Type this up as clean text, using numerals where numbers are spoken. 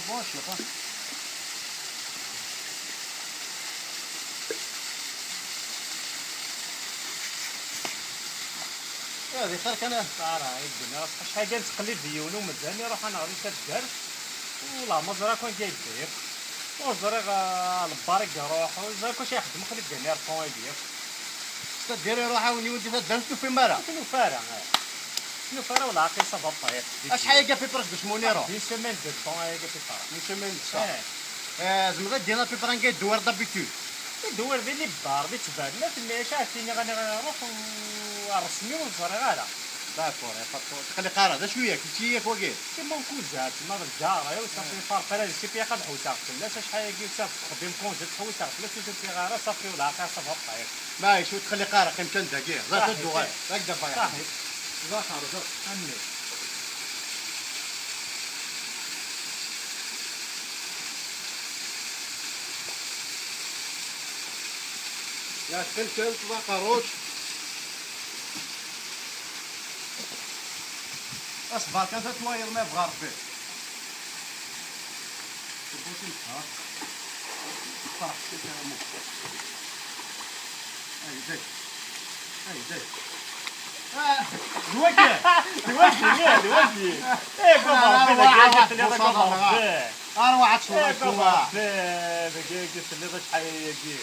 ماشي خلاص. هذه خير كان راه يدنا راه شحال كان تقليد ديالو مزال يروح انا غادي تدار ولا مزرعه كون كيدير وزرع البارك يروح وزرع كلشي يخدم خلي دير الفون ديالك تديري روحها ولدي تدرسو في مرة. شنو فارع شنو فارع ولا عقيل صافا الطريق شحال كان في برش باش مونيرو؟ دي سيمين دو طون هاي في الطريق من شمال الصح. زعما دينا في فرنك الدوار دابيتود. الدول ذي اللي بار ذي تبادلات اللي شافتيني غادي نروح ورسمي ونزرع غادا داكور تخلي قارة دا شوية كلشي ياك واقيل. كيما كوزات ما الجارة وصافي فرق هذا الشيء فيها قد حوسه لا شحال هاكي صافي تخدم كونجا تحوسه لا تشوف غير صافي ولا عقير صافا الطريق ما شو تخلي قارة قيمة دقيق زاد الدوار هكذا فايق. صحيح زاد خارج امي يا فلفل تبع قاروش. اصبر كان تواير ما بغى ربي. تبوتي ها. صح كيف مو. اي زي. اي زي. دواكي دواكي ايه بابا قلت لي هذاك بابا اروع شو بابا دقيقة اللي شحال هي